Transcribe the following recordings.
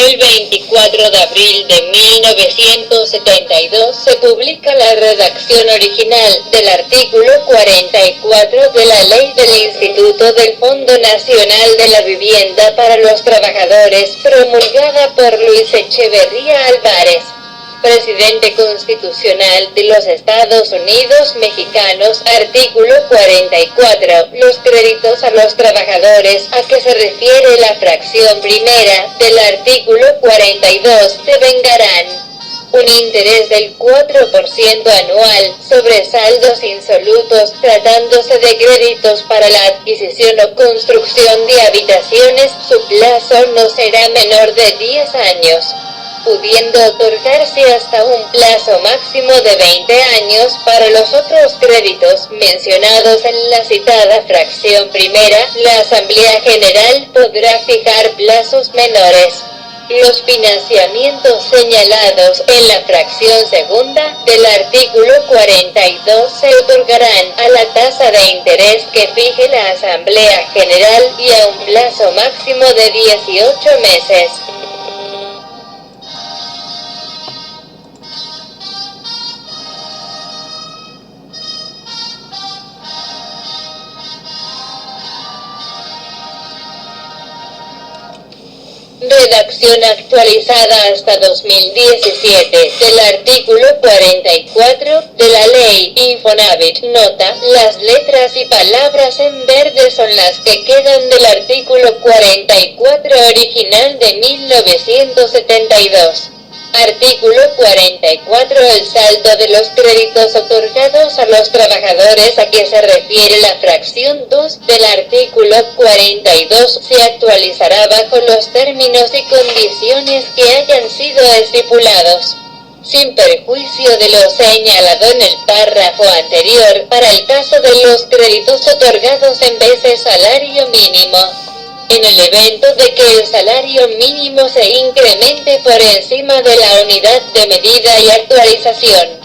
El 24 de abril de 1972 se publica la redacción original del artículo 44 de la Ley del Instituto del Fondo Nacional de la Vivienda para los Trabajadores, promulgada por Luis Echeverría Álvarez, presidente constitucional de los Estados Unidos mexicanos. Artículo 44. Los créditos a los trabajadores, a que se refiere la fracción primera del artículo 42, devengarán un interés del 4% anual sobre saldos insolutos, tratándose de créditos para la adquisición o construcción de habitaciones. Su plazo no será menor de 10 años. Pudiendo otorgarse hasta un plazo máximo de 20 años para los otros créditos mencionados en la citada fracción primera. La Asamblea General podrá fijar plazos menores. Los financiamientos señalados en la fracción segunda del artículo 42 se otorgarán a la tasa de interés que fije la Asamblea General y a un plazo máximo de 18 meses. Redacción actualizada hasta 2017 del artículo 44 de la Ley Infonavit. Nota: las letras y palabras en verde son las que quedan del artículo 44 original de 1972. Artículo 44. El saldo de los créditos otorgados a los trabajadores, a que se refiere la fracción 2 del artículo 42, se actualizará bajo los términos y condiciones que hayan sido estipulados, sin perjuicio de lo señalado en el párrafo anterior, para el caso de los créditos otorgados en vez de salario mínimo. En el evento de que el salario mínimo se incremente por encima de la unidad de medida y actualización,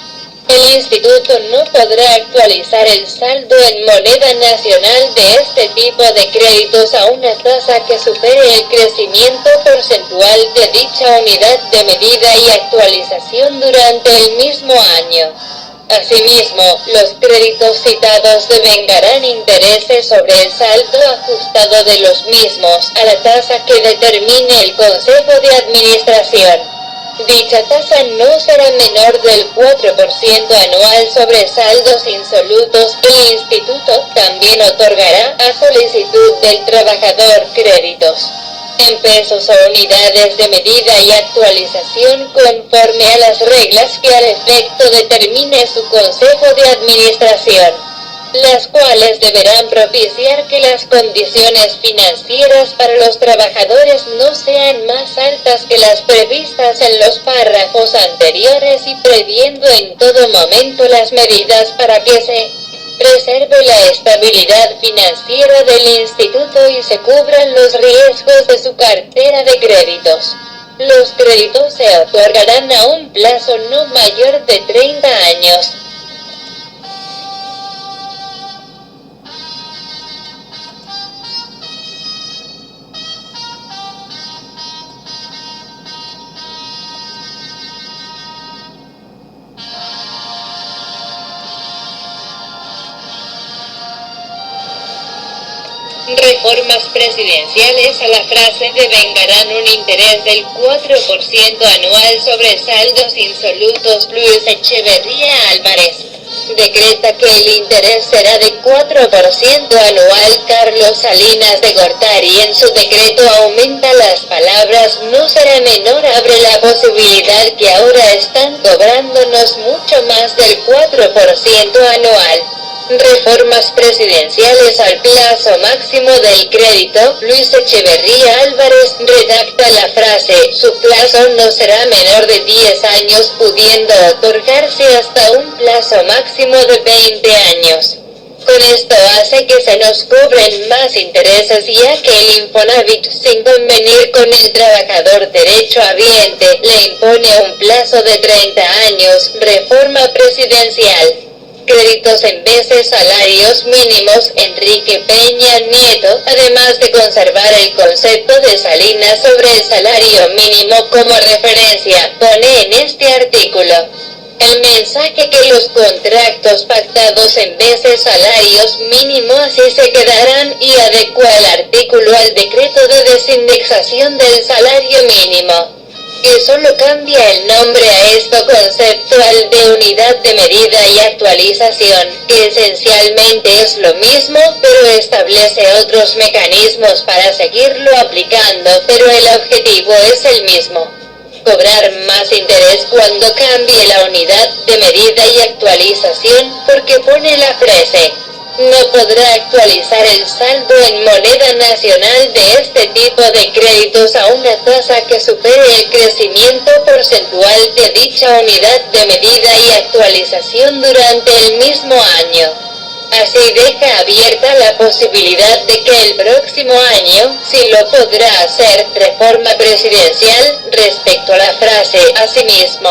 el Instituto no podrá actualizar el saldo en moneda nacional de este tipo de créditos a una tasa que supere el crecimiento porcentual de dicha unidad de medida y actualización durante el mismo año. Asimismo, los créditos citados devengarán intereses sobre el saldo ajustado de los mismos a la tasa que determine el Consejo de Administración. Dicha tasa no será menor del 4% anual sobre saldos insolutos. El Instituto también otorgará, a solicitud del trabajador, créditos en pesos o unidades de medida y actualización conforme a las reglas que al efecto determine su Consejo de Administración, las cuales deberán propiciar que las condiciones financieras para los trabajadores no sean más altas que las previstas en los párrafos anteriores, y previendo en todo momento las medidas para que se preserve la estabilidad financiera del Instituto y se cubran los riesgos de su cartera de créditos. Los créditos se otorgarán a un plazo no mayor de 30 años. Reformas presidenciales a la frase devengarán un interés del 4% anual sobre saldos insolutos. Luis Echeverría Álvarez decreta que el interés será de 4% anual. Carlos Salinas de Gortari en su decreto aumenta las palabras "no será menor", abre la posibilidad que ahora están cobrándonos mucho más del 4% anual. Reformas presidenciales al plazo máximo del crédito. Luis Echeverría Álvarez redacta la frase "su plazo no será menor de 10 años", pudiendo otorgarse hasta un plazo máximo de 20 años. Con esto hace que se nos cobren más intereses, ya que el Infonavit, sin convenir con el trabajador derechohabiente, le impone un plazo de 30 años. Reforma presidencial. créditos en vez de salarios mínimos. Enrique Peña Nieto, además de conservar el concepto de Salinas sobre el salario mínimo como referencia, pone en este artículo el mensaje que los contratos pactados en vez de salarios mínimos así se quedarán y adecua el artículo al decreto de desindexación del salario mínimo, que solo cambia el nombre a esto conceptual de unidad de medida y actualización, que esencialmente es lo mismo, pero establece otros mecanismos para seguirlo aplicando, pero el objetivo es el mismo: cobrar más interés cuando cambie la unidad de medida y actualización, porque pone la frase: no podrá actualizar el saldo en moneda nacional de este tipo de créditos a una tasa que supere el crecimiento porcentual de dicha unidad de medida y actualización durante el mismo año. Así deja abierta la posibilidad de que el próximo año, si lo podrá hacer, reforma presidencial. Respecto a la frase, asimismo,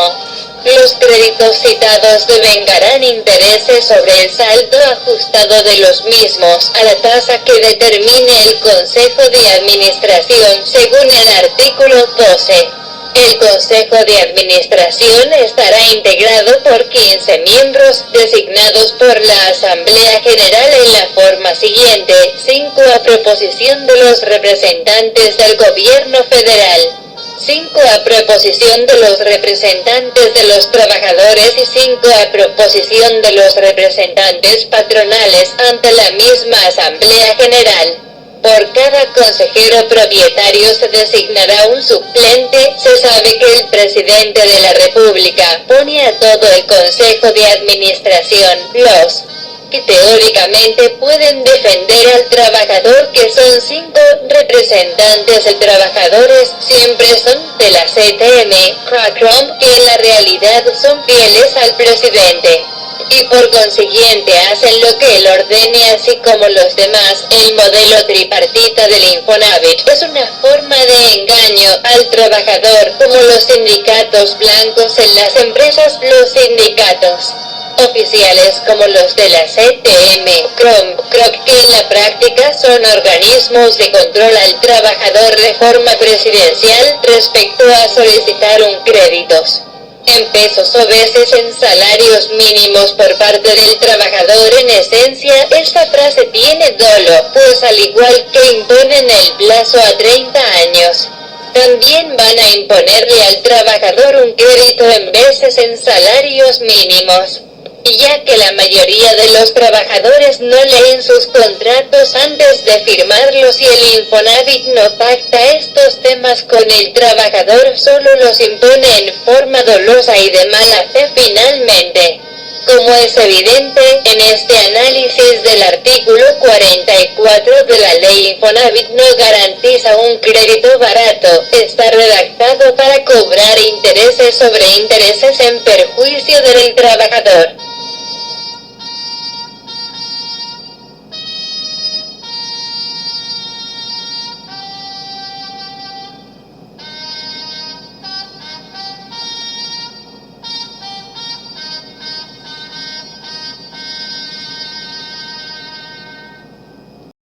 los créditos citados devengarán intereses sobre el saldo ajustado de los mismos a la tasa que determine el Consejo de Administración según el artículo 12. El Consejo de Administración estará integrado por 15 miembros designados por la Asamblea General en la forma siguiente: 5 a proposición de los representantes del Gobierno Federal, 5 a proposición de los representantes de los trabajadores y 5 a proposición de los representantes patronales ante la misma Asamblea General. Por cada consejero propietario se designará un suplente. Se sabe que el presidente de la República pone a todo el Consejo de Administración, los que teóricamente pueden defender al trabajador, que son 5 representantes de trabajadores, siempre son de la CTM, CRACROM, que en la realidad son fieles al presidente, y por consiguiente hacen lo que él ordene, así como los demás. El modelo tripartita del Infonavit es una forma de engaño al trabajador, como los sindicatos blancos en las empresas. Los sindicatos oficiales como los de la CTM, CROC, que en la práctica son organismos de control al trabajador. Reforma presidencial respecto a solicitar un créditos en pesos o veces en salarios mínimos por parte del trabajador. En esencia, esta frase tiene dolo, pues al igual que imponen el plazo a 30 años, también van a imponerle al trabajador un crédito en veces en salarios mínimos. Y ya que la mayoría de los trabajadores no leen sus contratos antes de firmarlos y el Infonavit no pacta estos temas con el trabajador, solo los impone en forma dolosa y de mala fe. Finalmente, como es evidente en este análisis del artículo 44 de la ley, Infonavit no garantiza un crédito barato. Está redactado para cobrar intereses sobre intereses en perjuicio del trabajador.